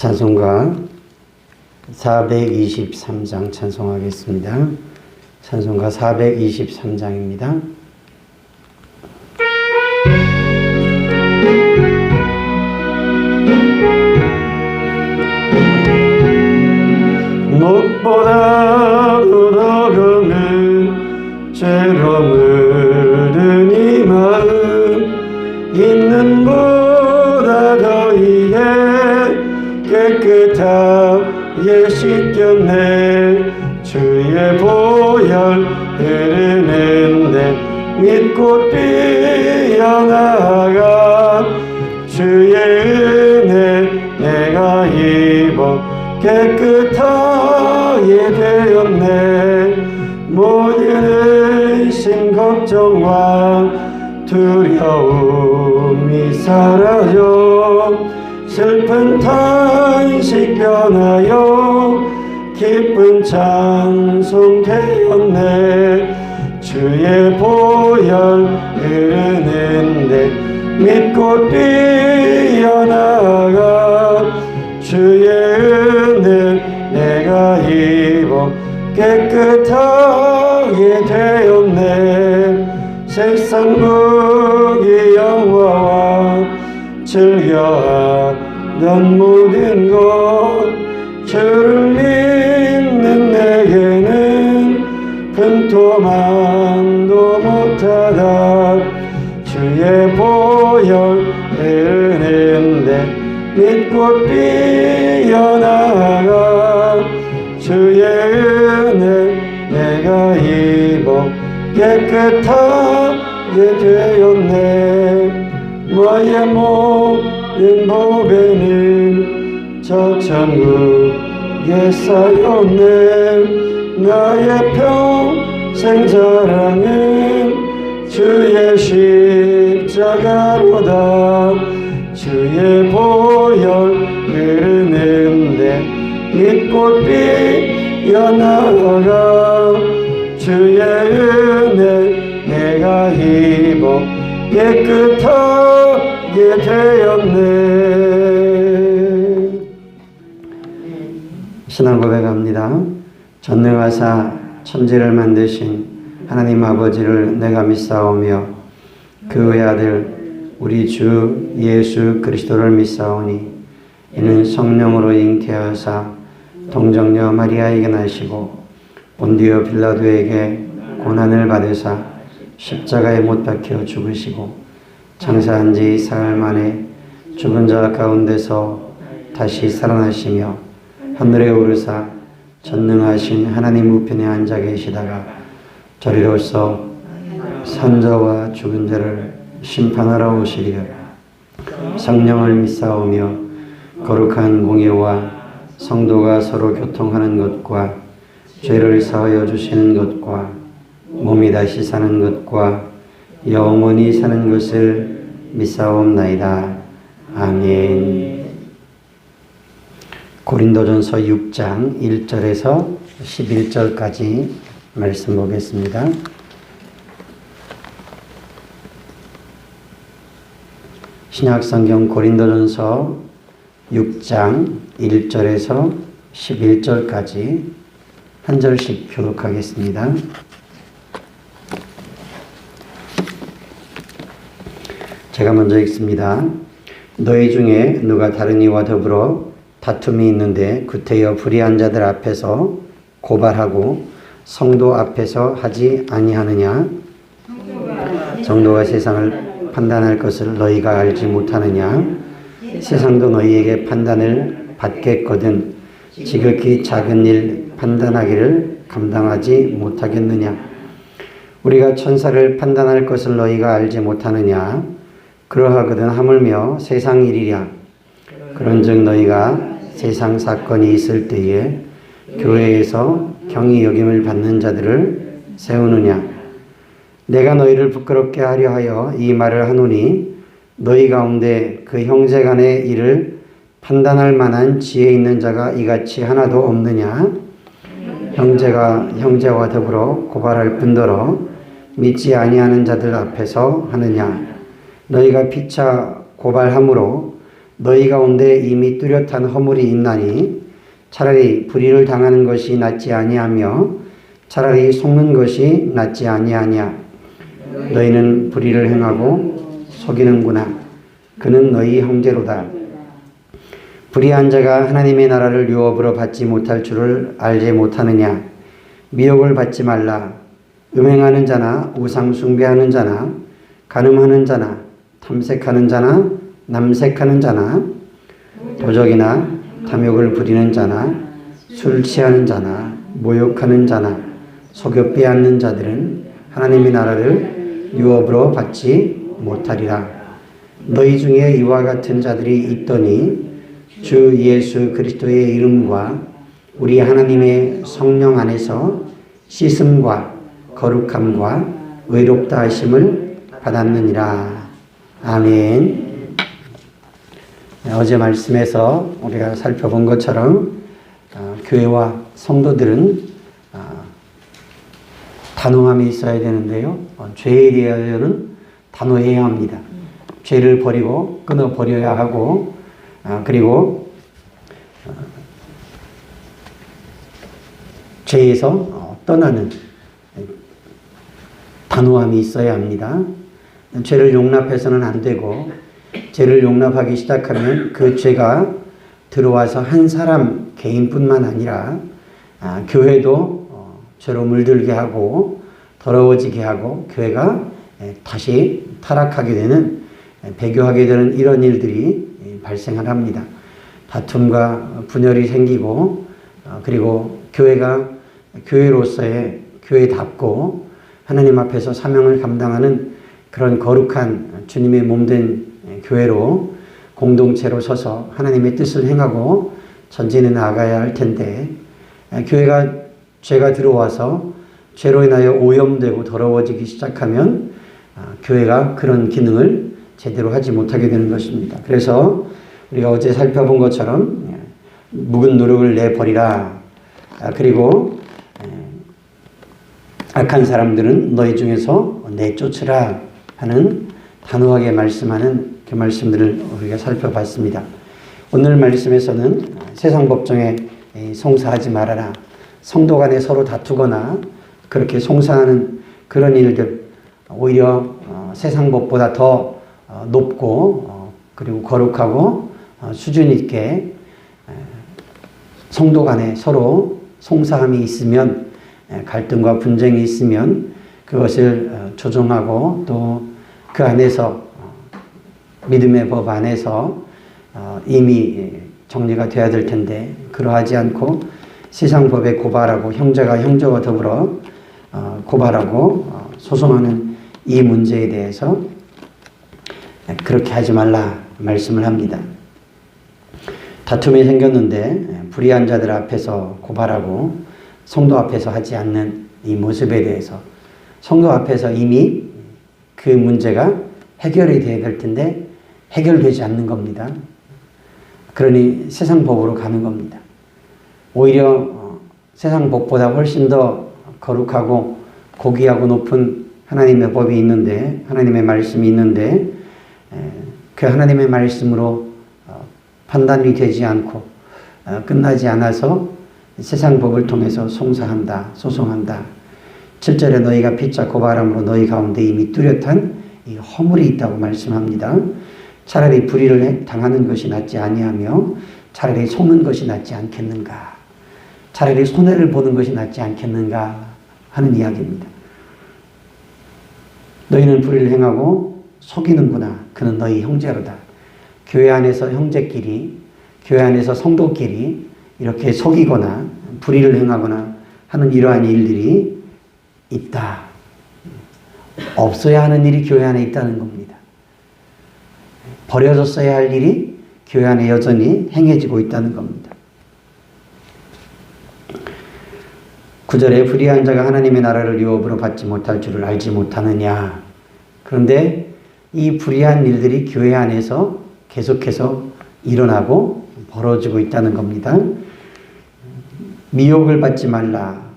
찬송가 423장 찬송하겠습니다. 찬송가 423장입니다. 무엇보다도 더 큰 죄로 물든 이 마음 있는 보다 더 이게 깨끗하게 씻겼네. 주의 보혈 흐르는데 믿고 뛰어나가 주의 은혜 내가 입어 깨끗하게 되었네. 모든 의심 걱정과 두려움이 사라져 슬픈 탄식 변하여 기쁜 찬송 되었네. 주의 보혈 흐르는데 믿고 뛰어나가 주의 은혜 내가 입어 깨끗하게 되었네. 세상 무기 영화와 즐겨하던 모든 것 주를 믿는 내게는 분토만도 못하다. 주의 보혈 흐르는데 믿고 뛰어나가 주의 은혜 내가 입어 깨끗하게 되었네. 너의 모든 보배는 저 천국에 쌓였네. 나의 평생 자랑은 주의 십자가로다. 주의 보혈 흐르는데 믿고 뛰어나가 주의 은혜 내가 입어 깨끗하게 되었네. 신앙 고백합니다. 전능하사 천지를 만드신 하나님 아버지를 내가 믿사오며 그 외아들 우리 주 예수 그리스도를 믿사오니 이는 성령으로 잉태하사 동정녀 마리아에게 나시고 본디오 빌라도에게 고난을 받으사 십자가에 못 박혀 죽으시고 장사한 지 사흘 만에 죽은 자 가운데서 다시 살아나시며 하늘에 오르사 전능하신 하나님 우편에 앉아 계시다가 저리로서 산자와 죽은 자를 심판하러 오시리라. 성령을 믿사오며 거룩한 공예와 성도가 서로 교통하는 것과 죄를 사하여 주시는 것과 몸이 다시 사는 것과 영원히 사는 것을 믿사옵나이다. 아멘. 고린도전서 6장 1절에서 11절까지 말씀 보겠습니다. 신약성경 고린도전서 6장 1절에서 11절까지 한 절씩 교독하겠습니다. 제가 먼저 읽습니다. 너희 중에 누가 다른 이와 더불어 다툼이 있는데 구태여 불의한 자들 앞에서 고발하고 성도 앞에서 하지 아니하느냐? 성도가 세상을 판단할 것을 너희가 알지 못하느냐? 세상도 너희에게 판단을 받겠거든 지극히 작은 일 판단하기를 감당하지 못하겠느냐? 우리가 천사를 판단할 것을 너희가 알지 못하느냐? 그러하거든 하물며 세상 일이랴. 그런즉 너희가 세상 사건이 있을 때에 교회에서 경히 여김을 받는 자들을 세우느냐? 내가 너희를 부끄럽게 하려 하여 이 말을 하노니 너희 가운데 그 형제 간의 일을 판단할 만한 지혜 있는 자가 이같이 하나도 없느냐? 형제가 형제와 더불어 고발할 뿐더러 믿지 아니하는 자들 앞에서 하느냐? 너희가 피차 고발함으로 너희 가운데 이미 뚜렷한 허물이 있나니 차라리 불의를 당하는 것이 낫지 아니하며 차라리 속는 것이 낫지 아니하냐. 너희는 불의를 행하고 속이는구나. 그는 너희 형제로다. 불의한 자가 하나님의 나라를 유업으로 받지 못할 줄을 알지 못하느냐. 미혹을 받지 말라. 음행하는 자나 우상 숭배하는 자나 간음하는 자나 탐색하는 자나 남색하는 자나 도적이나 탐욕을 부리는 자나 술 취하는 자나 모욕하는 자나 속여 빼앗는 자들은 하나님의 나라를 유업으로 받지 못하리라. 너희 중에 이와 같은 자들이 있더니 주 예수 그리스도의 이름과 우리 하나님의 성령 안에서 씻음과 거룩함과 의롭다 하심을 받았느니라. 아멘. 어제 말씀에서 우리가 살펴본 것처럼 교회와 성도들은 단호함이 있어야 되는데요. 죄에 대하여는 단호해야 합니다. 죄를 버리고 끊어버려야 하고 그리고 죄에서 떠나는 단호함이 있어야 합니다. 죄를 용납해서는 안 되고 죄를 용납하기 시작하면 그 죄가 들어와서 한 사람 개인뿐만 아니라 교회도 죄로 물들게 하고 더러워지게 하고 교회가 다시 타락하게 되는 배교하게 되는 이런 일들이 발생을 합니다. 다툼과 분열이 생기고 그리고 교회가 교회로서의 교회답고 하나님 앞에서 사명을 감당하는 그런 거룩한 주님의 몸된 교회로 공동체로 서서 하나님의 뜻을 행하고 전진해 나가야 할 텐데 교회가 죄가 들어와서 죄로 인하여 오염되고 더러워지기 시작하면 교회가 그런 기능을 제대로 하지 못하게 되는 것입니다. 그래서 우리가 어제 살펴본 것처럼 묵은 노력을 내버리라. 그리고 악한 사람들은 너희 중에서 내쫓으라 하는 단호하게 말씀하는 그 말씀들을 우리가 살펴봤습니다. 오늘 말씀에서는 세상 법정에 송사하지 말아라. 성도 간에 서로 다투거나 그렇게 송사하는 그런 일들 오히려 세상 법보다 더 높고 그리고 거룩하고 수준 있게 성도 간에 서로 송사함이 있으면 갈등과 분쟁이 있으면 그것을 조정하고 또 그 안에서 믿음의 법 안에서 이미 정리가 되어야 될 텐데 그러하지 않고 세상 법에 고발하고 형제가 형제와 더불어 고발하고 소송하는 이 문제에 대해서 그렇게 하지 말라 말씀을 합니다. 다툼이 생겼는데 불의한 자들 앞에서 고발하고 성도 앞에서 하지 않는 이 모습에 대해서 성도 앞에서 이미 그 문제가 해결이 되어야 될 텐데 해결되지 않는 겁니다. 그러니 세상 법으로 가는 겁니다. 오히려 세상 법보다 훨씬 더 거룩하고 고귀하고 높은 하나님의 법이 있는데 하나님의 말씀이 있는데 그 하나님의 말씀으로 판단이 되지 않고 끝나지 않아서 세상 법을 통해서 송사한다, 소송한다. 7절에 너희가 피차 고발함으로 너희 가운데 이미 뚜렷한 이 허물이 있다고 말씀합니다. 차라리 불의를 당하는 것이 낫지 아니하며 차라리 속는 것이 낫지 않겠는가. 차라리 손해를 보는 것이 낫지 않겠는가 하는 이야기입니다. 너희는 불의를 행하고 속이는구나. 그는 너희 형제로다. 교회 안에서 형제끼리, 교회 안에서 성도끼리 이렇게 속이거나 불의를 행하거나 하는 이러한 일들이 있다. 없어야 하는 일이 교회 안에 있다는 겁니다. 버려졌어야 할 일이 교회 안에 여전히 행해지고 있다는 겁니다. 9절에 불의한 자가 하나님의 나라를 유업으로 받지 못할 줄을 알지 못하느냐. 그런데 이 불의한 일들이 교회 안에서 계속해서 일어나고 벌어지고 있다는 겁니다. 미혹을 받지 말라.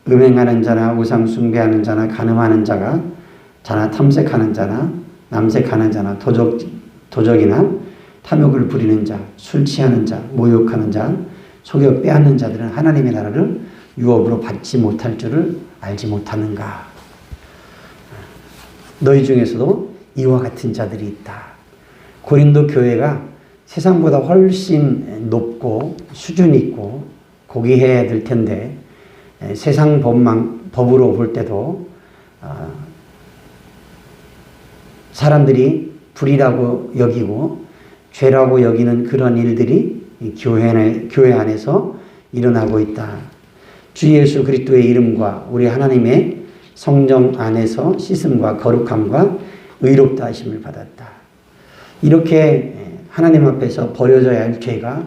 음행하는 자나 우상 숭배하는 자나 간음하는 자나 탐색하는 자나 남색하는 자나 도적이나 탐욕을 부리는 자, 술 취하는 자, 모욕하는 자, 속여 빼앗는 자들은 하나님의 나라를 유업으로 받지 못할 줄을 알지 못하는가. 너희 중에서도 이와 같은 자들이 있다. 고린도 교회가 세상보다 훨씬 높고 수준 있고 고귀해야 될 텐데 세상 법으로 볼 때도 사람들이 불이라고 여기고 죄라고 여기는 그런 일들이 교회 안에서 일어나고 있다. 주 예수 그리스도의 이름과 우리 하나님의 성령 안에서 씻음과 거룩함과 의롭다 하심을 받았다. 이렇게 하나님 앞에서 버려져야 할 죄가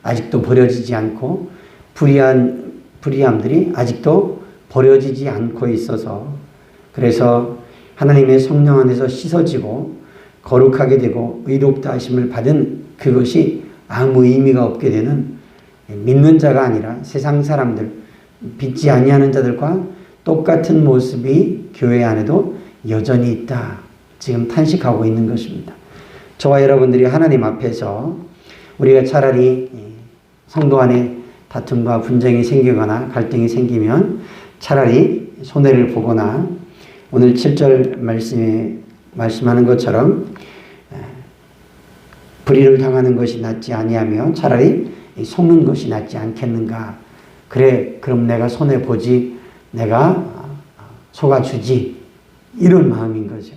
아직도 버려지지 않고 불의함들이 아직도 버려지지 않고 있어서 그래서 하나님의 성령 안에서 씻어지고 거룩하게 되고 의롭다 하심을 받은 그것이 아무 의미가 없게 되는 믿는 자가 아니라 세상 사람들, 믿지 아니하는 자들과 똑같은 모습이 교회 안에도 여전히 있다. 지금 탄식하고 있는 것입니다. 저와 여러분들이 하나님 앞에서 우리가 차라리 성도 안에 다툼과 분쟁이 생기거나 갈등이 생기면 차라리 손해를 보거나 오늘 7절 말씀에 말씀하는 것처럼 불의를 당하는 것이 낫지 아니하며 차라리 속는 것이 낫지 않겠는가. 그래 그럼 내가 손해보지 내가 속아주지 이런 마음인 거죠.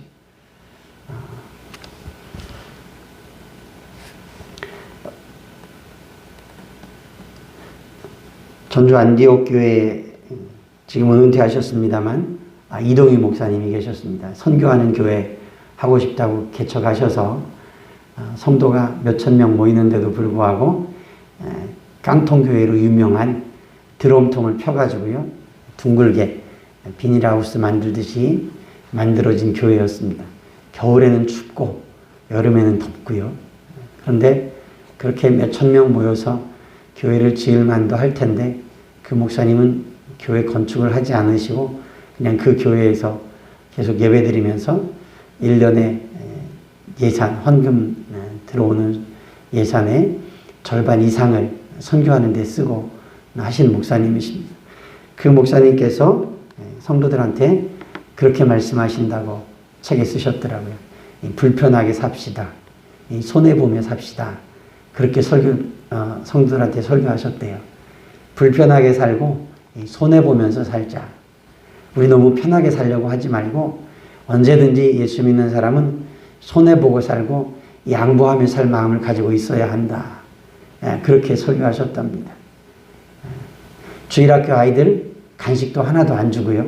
전주 안디옥 교회에 지금은 은퇴하셨습니다만 이동희 목사님이 계셨습니다. 선교하는 교회 하고 싶다고 개척하셔서 성도가 몇천 명 모이는데도 불구하고 깡통교회로 유명한 드럼통을 펴가지고요. 둥글게 비닐하우스 만들듯이 만들어진 교회였습니다. 겨울에는 춥고 여름에는 덥고요. 그런데 그렇게 몇천 명 모여서 교회를 지을 만도 할 텐데 그 목사님은 교회 건축을 하지 않으시고 그냥 그 교회에서 계속 예배드리면서 1년에 예산, 헌금 들어오는 예산의 절반 이상을 선교하는 데 쓰고 하신 목사님이십니다. 그 목사님께서 성도들한테 그렇게 말씀하신다고 책에 쓰셨더라고요. 불편하게 삽시다. 손해보며 삽시다. 그렇게 성도들한테 설교하셨대요. 불편하게 살고 손해보면서 살자. 우리 너무 편하게 살려고 하지 말고 언제든지 예수 믿는 사람은 손해보고 살고 양보하며 살 마음을 가지고 있어야 한다. 그렇게 설교하셨답니다. 주일학교 아이들 간식도 하나도 안 주고요.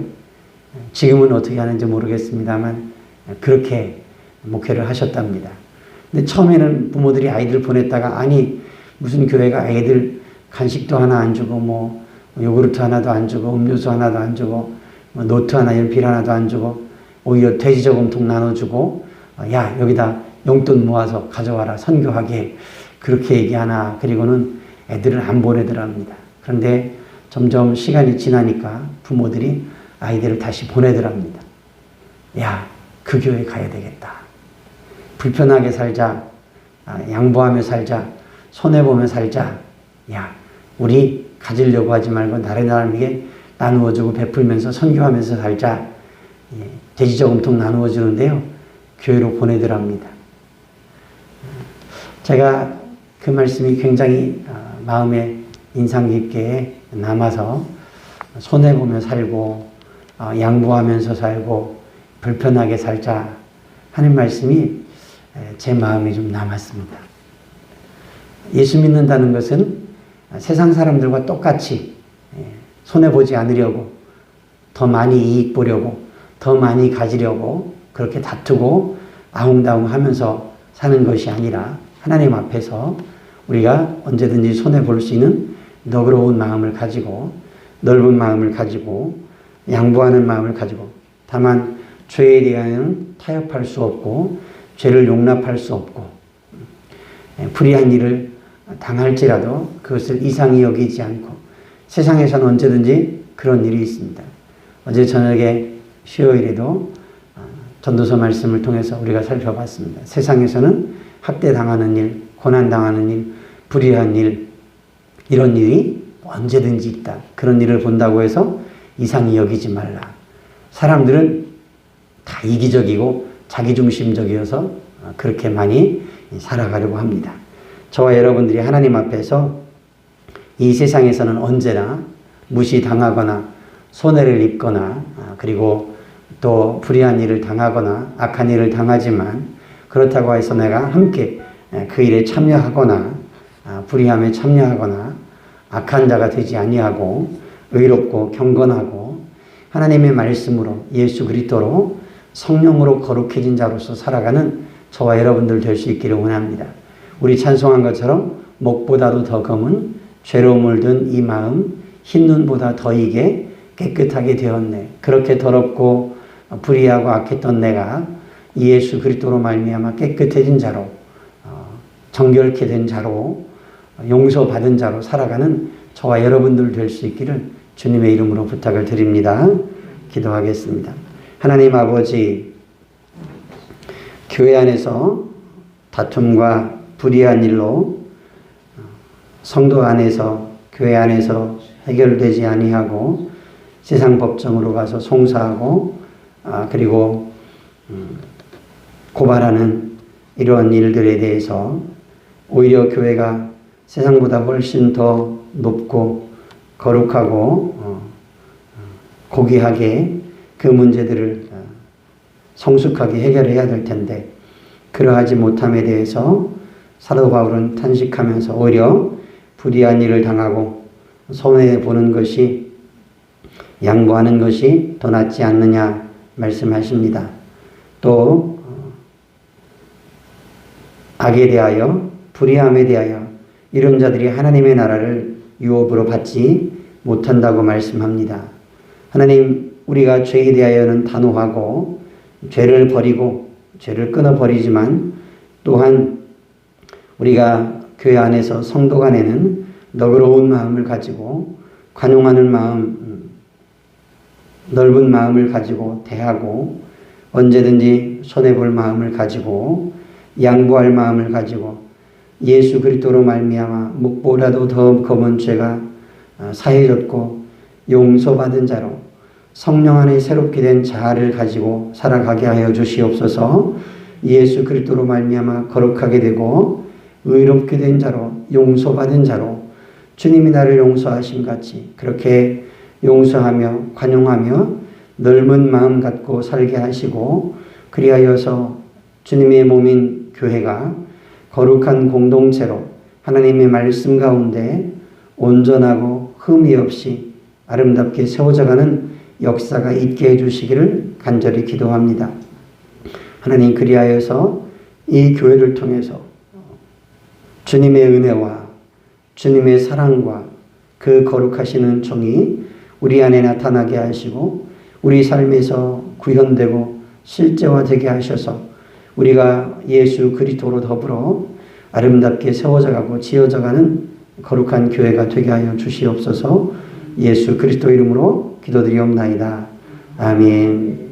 지금은 어떻게 하는지 모르겠습니다만 그렇게 목회를 하셨답니다. 근데 처음에는 부모들이 아이들 보냈다가 아니 무슨 교회가 아이들 간식도 하나 안 주고 뭐 요구르트 하나도 안 주고 음료수 하나도 안 주고 뭐 노트 하나 연필 하나도 안 주고 오히려 돼지 저금통 나눠주고 야 여기다 용돈 모아서 가져와라 선교하게 그렇게 얘기하나. 그리고는 애들을 안 보내더랍니다. 그런데 점점 시간이 지나니까 부모들이 아이들을 다시 보내더랍니다. 야, 그 교회 가야 되겠다. 불편하게 살자. 양보하며 살자. 손해보며 살자. 야, 우리 가지려고 하지 말고 나라에게 나누어주고 베풀면서 선교하면서 살자. 돼지 저금통 나누어주는데요. 교회로 보내더랍니다. 제가 그 말씀이 굉장히 마음에 인상 깊게 남아서 손해보며 살고 양보하면서 살고 불편하게 살자 하는 말씀이 제 마음에 좀 남았습니다. 예수 믿는다는 것은 세상 사람들과 똑같이 손해보지 않으려고 더 많이 이익 보려고 더 많이 가지려고 그렇게 다투고 아웅다웅 하면서 사는 것이 아니라 하나님 앞에서 우리가 언제든지 손해볼 수 있는 너그러운 마음을 가지고 넓은 마음을 가지고 양보하는 마음을 가지고 다만 죄에 대하여는 타협할 수 없고 죄를 용납할 수 없고 불의한 일을 당할지라도 그것을 이상히 여기지 않고 세상에서는 언제든지 그런 일이 있습니다. 어제 저녁에 수요일에도 전도서 말씀을 통해서 우리가 살펴봤습니다. 세상에서는 학대당하는 일, 고난당하는 일, 불의한 일, 이런 일이 언제든지 있다. 그런 일을 본다고 해서 이상히 여기지 말라. 사람들은 다 이기적이고 자기중심적이어서 그렇게 많이 살아가려고 합니다. 저와 여러분들이 하나님 앞에서 이 세상에서는 언제나 무시당하거나 손해를 입거나 그리고 또 불의한 일을 당하거나 악한 일을 당하지만 그렇다고 해서 내가 함께 그 일에 참여하거나 불의함에 참여하거나 악한 자가 되지 아니하고 의롭고 경건하고 하나님의 말씀으로 예수 그리스도로 성령으로 거룩해진 자로서 살아가는 저와 여러분들 될 수 있기를 원합니다. 우리 찬송한 것처럼 목보다도 더 검은 죄로 물든 이 마음 흰 눈보다 더 이게 깨끗하게 되었네. 그렇게 더럽고 불의하고 악했던 내가 예수 그리스도로 말미암아 깨끗해진 자로 정결케 된 자로 용서받은 자로 살아가는 저와 여러분들 될 수 있기를 주님의 이름으로 부탁을 드립니다. 기도하겠습니다. 하나님 아버지, 교회 안에서 다툼과 불의한 일로 성도 안에서 교회 안에서 해결되지 아니하고 세상 법정으로 가서 송사하고 그리고 고발하는 이러한 일들에 대해서 오히려 교회가 세상보다 훨씬 더 높고 거룩하고 고귀하게 그 문제들을 성숙하게 해결해야 될 텐데 그러하지 못함에 대해서 사도 바울은 탄식하면서 오히려 불의한 일을 당하고 손해보는 것이 양보하는 것이 더 낫지 않느냐 말씀하십니다. 또 악에 대하여 불의함에 대하여 이런 자들이 하나님의 나라를 유업으로 받지 못한다고 말씀합니다. 하나님, 우리가 죄에 대하여는 단호하고 죄를 버리고 죄를 끊어버리지만 또한 우리가 교회 안에서 성도 간에는 너그러운 마음을 가지고 관용하는 마음, 넓은 마음을 가지고 대하고 언제든지 손해볼 마음을 가지고 양보할 마음을 가지고 예수 그리스도로 말미암아 목보다도 더 검은 죄가 사해졌고 용서받은 자로 성령 안에 새롭게 된 자아를 가지고 살아가게 하여 주시옵소서. 예수 그리스도로 말미암아 거룩하게 되고 의롭게 된 자로 용서받은 자로 주님이 나를 용서하심 같이 그렇게 용서하며 관용하며 넓은 마음 갖고 살게 하시고 그리하여서 주님의 몸인 교회가 거룩한 공동체로 하나님의 말씀 가운데 온전하고 흠이 없이 아름답게 세워져가는 역사가 있게 해주시기를 간절히 기도합니다. 하나님, 그리하여서 이 교회를 통해서 주님의 은혜와 주님의 사랑과 그 거룩하시는 정이 우리 안에 나타나게 하시고 우리 삶에서 구현되고 실제화되게 하셔서 우리가 예수 그리스도로 더불어 아름답게 세워져가고 지어져가는 거룩한 교회가 되게 하여 주시옵소서. 예수 그리스도 이름으로 기도드리옵나이다. 아멘.